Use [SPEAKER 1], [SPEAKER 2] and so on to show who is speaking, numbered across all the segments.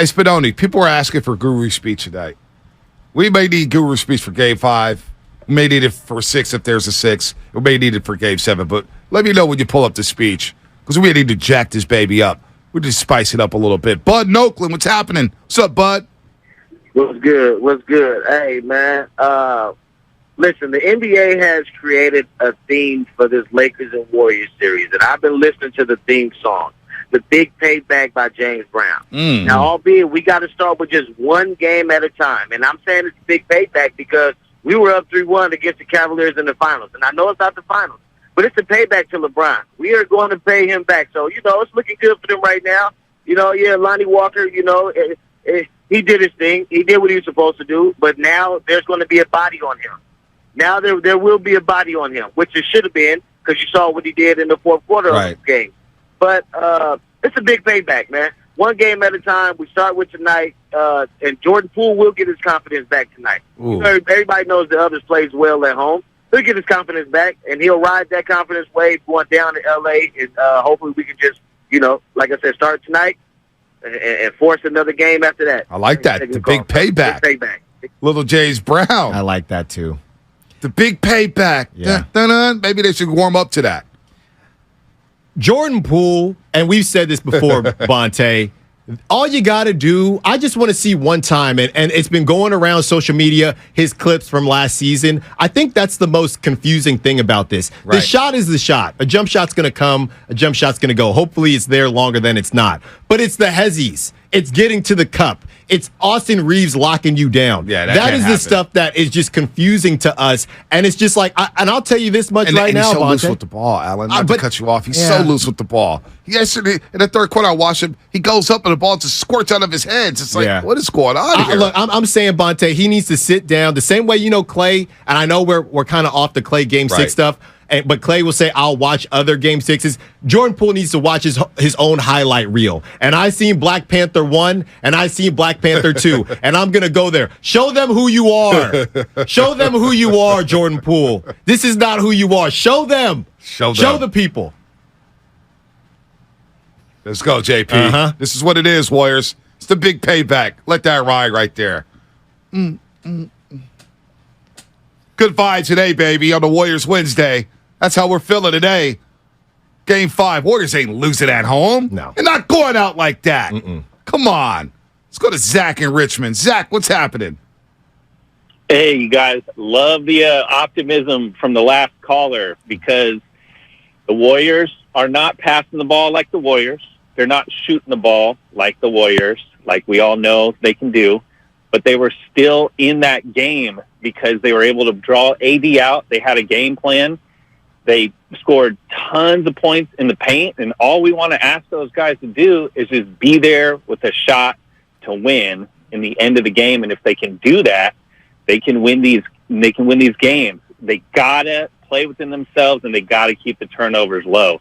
[SPEAKER 1] Hey, Spadoni, people are asking for Guru speech tonight. We may need Guru speech for Game 5. We may need it for 6 if there's a 6. We may need it for Game 7. But let me know when you pull up the speech because we need to jack this baby up. We just spice it up a little bit. Bud in Oakland, what's happening? What's up, Bud?
[SPEAKER 2] What's good? What's good? Hey, man. Listen, the NBA has created a theme for this Lakers and Warriors series, and I've been listening to the theme song, The Big Payback by James Brown. Now, albeit we got to start with just one game at a time, and I'm saying it's a big payback because we were up 3-1 against the Cavaliers in the finals, and I know it's not the finals, but it's a payback to LeBron. We are going to pay him back, so, it's looking good for them right now. Lonnie Walker, he did his thing. He did what he was supposed to do, but now there's going to be a body on him. Now there will be a body on him, which it should have been because you saw what he did in the fourth quarter of the game. But it's a big payback, man. One game at a time. We start with tonight, and Jordan Poole will get his confidence back tonight. Everybody knows the others plays well at home. He'll get his confidence back, and he'll ride that confidence wave going down to L.A., and hopefully we can just, like I said, start tonight and force another game after that.
[SPEAKER 1] I like that. The big payback.
[SPEAKER 2] Big payback.
[SPEAKER 1] Little James Brown.
[SPEAKER 3] I like that, too.
[SPEAKER 1] The big payback.
[SPEAKER 3] Yeah.
[SPEAKER 1] Dun-dun-dun. Maybe they should warm up to that.
[SPEAKER 3] Jordan Poole, and we've said this before, Bonte, all you got to do, I just want to see one time, and it's been going around social media, his clips from last season. I think that's the most confusing thing about this.
[SPEAKER 1] Right.
[SPEAKER 3] The shot is the shot. A jump shot's going to come, a jump shot's going to go. Hopefully it's there longer than it's not. But it's the hezzies. It's getting to the cup. It's Austin Reeves locking you down.
[SPEAKER 1] Yeah,
[SPEAKER 3] that is the stuff that is just confusing to us. And it's just like, and I'll tell you this much right now,
[SPEAKER 1] he's so
[SPEAKER 3] Bonte.
[SPEAKER 1] loose with the ball, Alan. Not to cut you off. He's so loose with the ball. Yesterday, in the third quarter, I watched him. He goes up and the ball just squirts out of his hands. It's like, what is going on here?
[SPEAKER 3] Look, I'm saying, Bonte, he needs to sit down. The same way, Clay, and I know we're kind of off the Clay Game 6 stuff, but Clay will say, I'll watch other Game 6s. Jordan Poole needs to watch his own highlight reel. And I seen Black Panther 1, and I seen Black Panther 2, and I'm going to go there. Show them who you are. Show them who you are, Jordan Poole. This is not who you are. Show them. Show the people.
[SPEAKER 1] Let's go, JP. This is what it is, Warriors. It's the big payback. Let that ride right there. Good vibes today, baby, on the Warriors Wednesday. That's how we're feeling today. Game 5. Warriors ain't losing at home.
[SPEAKER 3] No.
[SPEAKER 1] They're not going out like that. Come on. Let's go to Zach in Richmond. Zach, what's happening?
[SPEAKER 4] Hey, you guys. Love the optimism from the last caller because the Warriors are not passing the ball like the Warriors. They're not shooting the ball like the Warriors, like we all know they can do. But they were still in that game because they were able to draw AD out. They had a game plan. They scored tons of points in the paint, and all we want to ask those guys to do is just be there with a shot to win in the end of the game. And if they can do that, they can win these. They can win these games. They gotta play within themselves, and they gotta keep the turnovers low.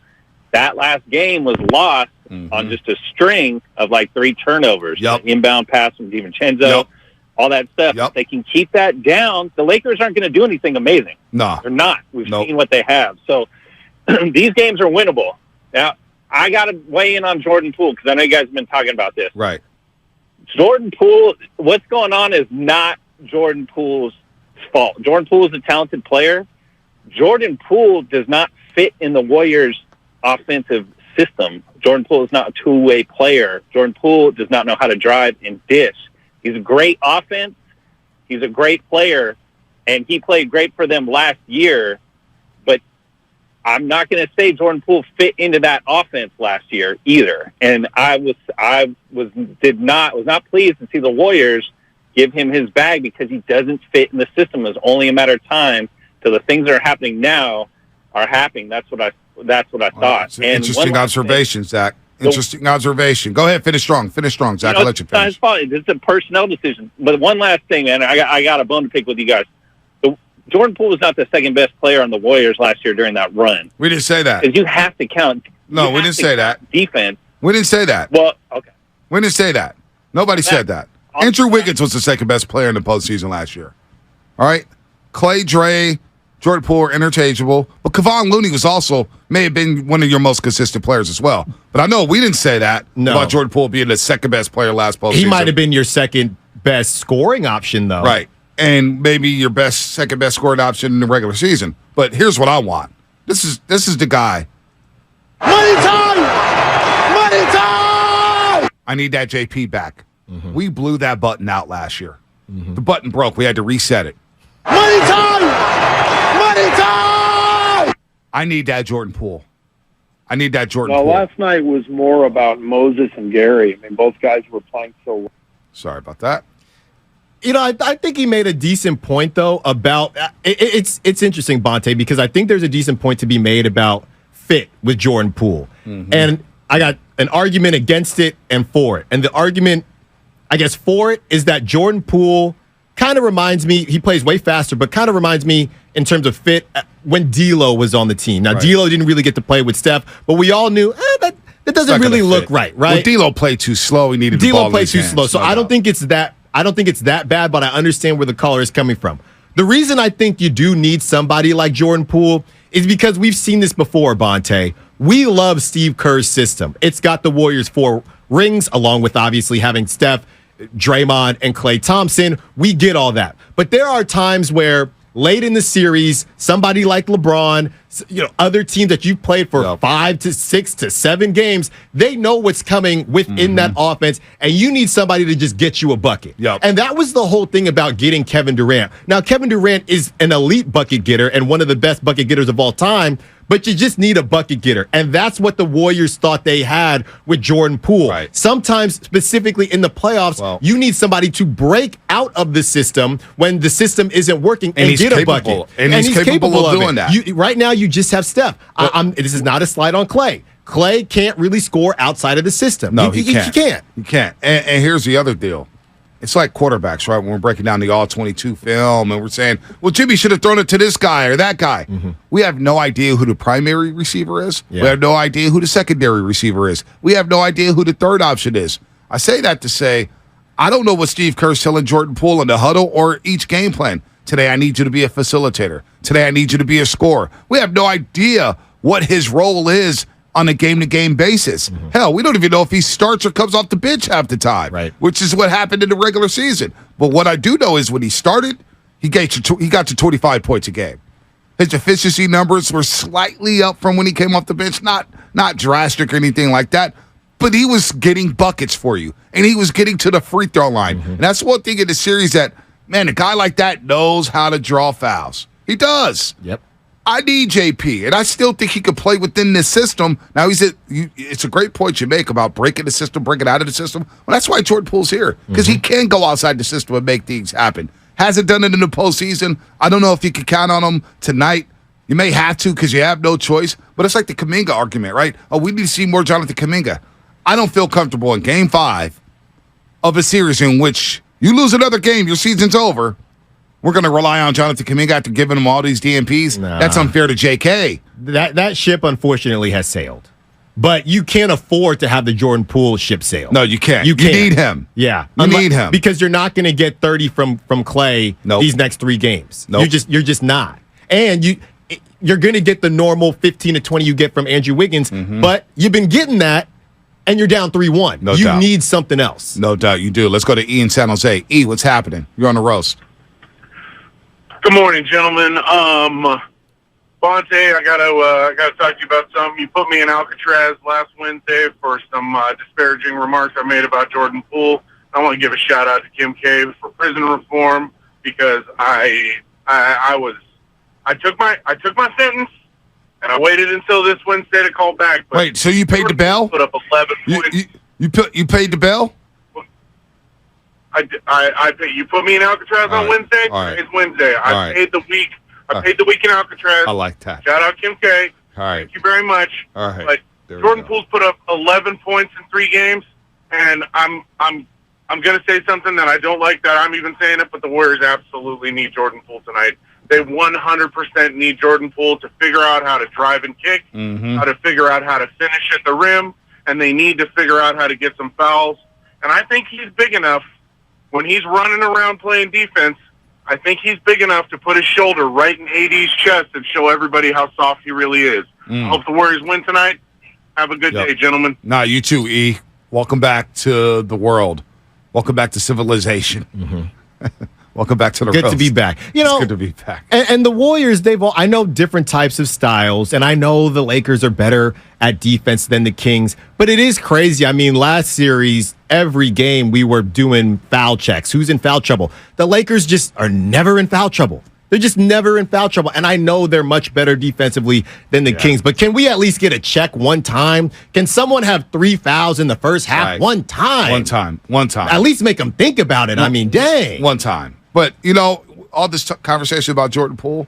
[SPEAKER 4] That last game was lost on just a string of like 3 turnovers.
[SPEAKER 1] Yep.
[SPEAKER 4] Inbound pass from DiVincenzo, all that stuff.
[SPEAKER 1] Yep.
[SPEAKER 4] If they can keep that down, the Lakers aren't going to do anything amazing.
[SPEAKER 1] No.
[SPEAKER 4] They're not. We've seen what they have. So these games are winnable. Now, I got to weigh in on Jordan Poole because I know you guys have been talking about this.
[SPEAKER 1] Right.
[SPEAKER 4] Jordan Poole, what's going on is not Jordan Poole's fault. Jordan Poole is a talented player. Jordan Poole does not fit in the Warriors' offensive system. Jordan Poole is not a two-way player. Jordan Poole does not know how to drive and dish. He's a great offense. He's a great player, and he played great for them last year. But I'm not going to say Jordan Poole fit into that offense last year either. And I was not pleased to see the Warriors give him his bag because he doesn't fit in the system. It's only a matter of time till the things that are happening now are happening. That's what I thought.
[SPEAKER 1] It's an interesting observation, Zach. Interesting observation. Go ahead, finish strong, Zach. I'll let you finish.
[SPEAKER 4] It's fine. It's a personnel decision. But one last thing, man. I got a bone to pick with you guys. Jordan Poole was not the second best player on the Warriors last year during that run.
[SPEAKER 1] We didn't say that.
[SPEAKER 4] Because you have to count.
[SPEAKER 1] No, we didn't say that.
[SPEAKER 4] Defense.
[SPEAKER 1] We didn't say that.
[SPEAKER 4] Well, okay.
[SPEAKER 1] We didn't say that. Nobody said that. Andrew Wiggins was the second best player in the postseason last year. All right? Clay, Dre, Jordan Poole are interchangeable, but Kevon Looney may have been one of your most consistent players as well. But I know we didn't say that about Jordan Poole being the second best player last postseason.
[SPEAKER 3] He might have been your second best scoring option, though.
[SPEAKER 1] Right. And maybe your second best scoring option in the regular season. But here's what I want. This is the guy.
[SPEAKER 5] Money time! Money time!
[SPEAKER 1] I need that JP back. Mm-hmm. We blew that button out last year. Mm-hmm. The button broke. We had to reset it.
[SPEAKER 5] Money time! Money time!
[SPEAKER 1] I need that Jordan Poole. I need that Jordan
[SPEAKER 6] Poole.
[SPEAKER 1] Poole.
[SPEAKER 6] Last night was more about Moses and Gary. I mean, both guys were playing so well.
[SPEAKER 1] Sorry about that.
[SPEAKER 3] I think he made a decent point, though, about it's interesting, Bonte, because I think there's a decent point to be made about fit with Jordan Poole. Mm-hmm. And I got an argument against it and for it. And the argument, I guess, for it is that Jordan Poole kind of reminds me, he plays way faster, but kind of reminds me in terms of fit when D'Lo was on the team. Now, D'Lo didn't really get to play with Steph, but we all knew that doesn't really look right?
[SPEAKER 1] Well, D'Lo played too slow. He needed the ball
[SPEAKER 3] D'Lo played too slow. So I don't think it's that. I don't think it's that bad, but I understand where the caller is coming from. The reason I think you do need somebody like Jordan Poole is because we've seen this before, Bonte. We love Steve Kerr's system. It's got the Warriors 4 rings, along with obviously having Steph, Draymond, and Klay Thompson. We get all that. But there are times where late in the series, somebody like LeBron, other teams that you've played for 5 to 6 to 7 games, they know what's coming within that offense, and you need somebody to just get you a bucket. And that was the whole thing about getting Kevin Durant. Now, Kevin Durant is an elite bucket getter and one of the best bucket getters of all time, but you just need a bucket getter. And that's what the Warriors thought they had with Jordan Poole.
[SPEAKER 1] Right.
[SPEAKER 3] Sometimes, specifically in the playoffs, you need somebody to break out of the system when the system isn't working and get a bucket.
[SPEAKER 1] And he's capable of doing that.
[SPEAKER 3] Right now, you just have Steph. This is not a slight on Klay. Klay can't really score outside of the system.
[SPEAKER 1] No, he can't.
[SPEAKER 3] He can't.
[SPEAKER 1] And here's the other deal. It's like quarterbacks, right? When we're breaking down the all-22 film and we're saying, well, Jimmy should have thrown it to this guy or that guy. Mm-hmm. We have no idea who the primary receiver is. Yeah. We have no idea who the secondary receiver is. We have no idea who the third option is. I say that to say, I don't know what Steve Kerr's telling Jordan Poole in the huddle or each game plan. Today, I need you to be a facilitator. Today, I need you to be a scorer. We have no idea what his role is on a game-to-game basis. Mm-hmm. Hell, we don't even know if he starts or comes off the bench half the time, which is what happened in the regular season. But what I do know is when he started, he got to 25 points a game. His efficiency numbers were slightly up from when he came off the bench, not drastic or anything like that, but he was getting buckets for you, and he was getting to the free throw line. Mm-hmm. And that's one thing in the series that, man, a guy like that knows how to draw fouls. He does.
[SPEAKER 3] Yep.
[SPEAKER 1] I need JP, and I still think he could play within this system. Now, it's a great point you make about breaking the system, breaking out of the system. Well, that's why Jordan Poole's here, because he can go outside the system and make things happen. Hasn't done it in the postseason. I don't know if you can count on him tonight. You may have to because you have no choice, but it's like the Kuminga argument, right? Oh, we need to see more Jonathan Kuminga. I don't feel comfortable in Game 5 of a series in which you lose another game, your season's over. We're going to rely on Jonathan Kuminga after giving him all these DMPs. Nah. That's unfair to JK.
[SPEAKER 3] That ship, unfortunately, has sailed. But you can't afford to have the Jordan Poole ship sail.
[SPEAKER 1] No, you can't. You need him.
[SPEAKER 3] Yeah.
[SPEAKER 1] You need him.
[SPEAKER 3] Because you're not going to get 30 from Klay these next 3 games.
[SPEAKER 1] Nope.
[SPEAKER 3] You're just not. And you're going to get the normal 15 to 20 you get from Andrew Wiggins, but you've been getting that, and you're down 3-1.
[SPEAKER 1] No doubt.
[SPEAKER 3] You need something else.
[SPEAKER 1] No doubt you do. Let's go to E in San Jose. E, what's happening? You're on the roast.
[SPEAKER 7] Good morning, gentlemen. Bonte, I gotta talk to you about something. You put me in Alcatraz last Wednesday for some disparaging remarks I made about Jordan Poole. I want to give a shout out to Kim K for prison reform because I took my sentence and I waited until this Wednesday to call back. But
[SPEAKER 1] wait, so you paid the bail?
[SPEAKER 7] Put up 11 points.
[SPEAKER 1] You paid the bail?
[SPEAKER 7] I paid. You put me in Alcatraz on Wednesday.
[SPEAKER 1] Right.
[SPEAKER 7] It's Wednesday. I paid the week. I paid the week in Alcatraz.
[SPEAKER 1] I like that.
[SPEAKER 7] Shout out Kim K.
[SPEAKER 1] All right.
[SPEAKER 7] Thank you very much.
[SPEAKER 1] All right.
[SPEAKER 7] But Jordan Poole's put up 11 points in 3 games, and I'm gonna say something that I don't like that I'm even saying it, but the Warriors absolutely need Jordan Poole tonight. They 100% need Jordan Poole to figure out how to drive and kick, how to figure out how to finish at the rim, and they need to figure out how to get some fouls. And I think he's big enough when he's running around playing defense. I think he's big enough to put his shoulder right in AD's chest and show everybody how soft he really is. Hope the Warriors win tonight. Have a good day, gentlemen.
[SPEAKER 1] Nah, you too, E. Welcome back to the world. Welcome back to civilization. Welcome back to the
[SPEAKER 3] Good
[SPEAKER 1] roast.
[SPEAKER 3] to be back.
[SPEAKER 1] It's good to be back.
[SPEAKER 3] And the Warriors, I know different types of styles, and I know the Lakers are better at defense than the Kings, but it is crazy. I mean, last series, every game we were doing foul checks. Who's in foul trouble? The Lakers just are never in foul trouble. They're just never in foul trouble. And I know they're much better defensively than the Kings, but can we at least get a check one time? Can someone have 3 fouls in the first half?
[SPEAKER 1] Right.
[SPEAKER 3] One time.
[SPEAKER 1] One time.
[SPEAKER 3] At least make them think about it. I mean, dang.
[SPEAKER 1] One time. But, all this conversation about Jordan Poole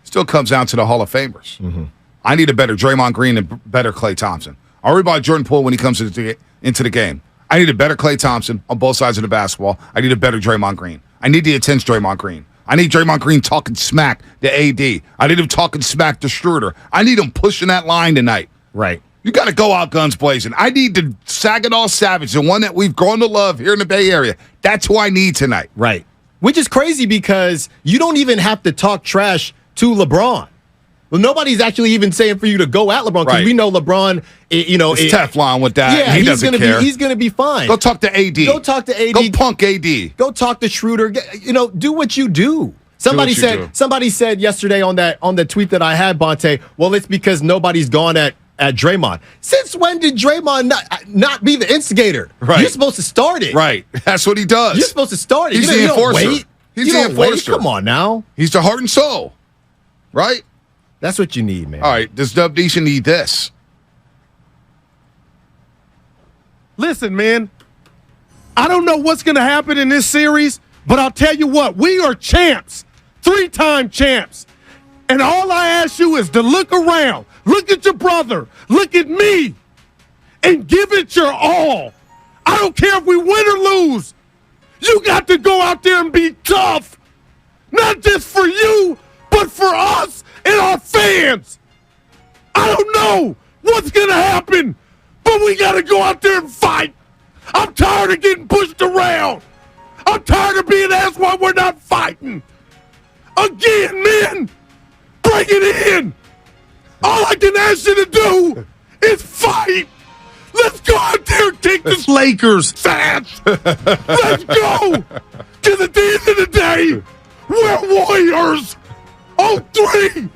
[SPEAKER 1] still comes down to the Hall of Famers. I need a better Draymond Green and better Klay Thompson. I worry about Jordan Poole when he comes into the game. I need a better Klay Thompson on both sides of the basketball. I need a better Draymond Green. I need the intense Draymond Green. I need Draymond Green talking smack to AD. I need him talking smack to Schroeder. I need him pushing that line tonight.
[SPEAKER 3] Right.
[SPEAKER 1] You got to go out guns blazing. I need the Saginaw Savage, the one that we've grown to love here in the Bay Area. That's who I need tonight.
[SPEAKER 3] Right. Which is crazy because you don't even have to talk trash to LeBron. Well, nobody's actually even saying for you to go at LeBron because we know LeBron,
[SPEAKER 1] It's Teflon with that.
[SPEAKER 3] Yeah,
[SPEAKER 1] he doesn't care.
[SPEAKER 3] He's going to be fine.
[SPEAKER 1] Go talk to AD.
[SPEAKER 3] Go talk to AD.
[SPEAKER 1] Go punk AD.
[SPEAKER 3] Go talk to Schroeder. Do what you do. Somebody said yesterday on the tweet that I had, Bonte, well, it's because nobody's gone at Draymond. Since when did Draymond not be the instigator?
[SPEAKER 1] Right.
[SPEAKER 3] You're supposed to start it.
[SPEAKER 1] Right. That's what he does.
[SPEAKER 3] You're supposed to start it.
[SPEAKER 1] He's the enforcer. He's the enforcer.
[SPEAKER 3] Come on now.
[SPEAKER 1] He's the heart and soul. Right?
[SPEAKER 3] That's what you need, man.
[SPEAKER 1] All right. Does Dub Nation need this?
[SPEAKER 5] Listen, man, I don't know what's going to happen in this series, but I'll tell you what, we are champs, 3-time champs. And all I ask you is to look around, look at your brother, look at me, and give it your all. I don't care if we win or lose. You got to go out there and be tough, not just for you, but for us and our fans. I don't know what's going to happen, but we got to go out there and fight. I'm tired of getting pushed around. I'm tired of being asked why we're not fighting. Again, men, bring it in. All I can ask you to do is fight. Let's go out there and kick this Lakers ass. Let's go. Because at the end of the day, we're Warriors. On 3,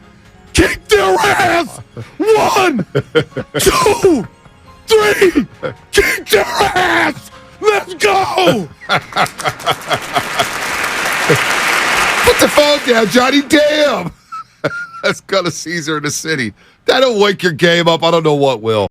[SPEAKER 5] kick their ass. 1, 2, 3, kick their ass. Let's go.
[SPEAKER 1] Put the phone down, Johnny. Damn. Let's go to Caesar in the city. That'll wake your game up. I don't know what will.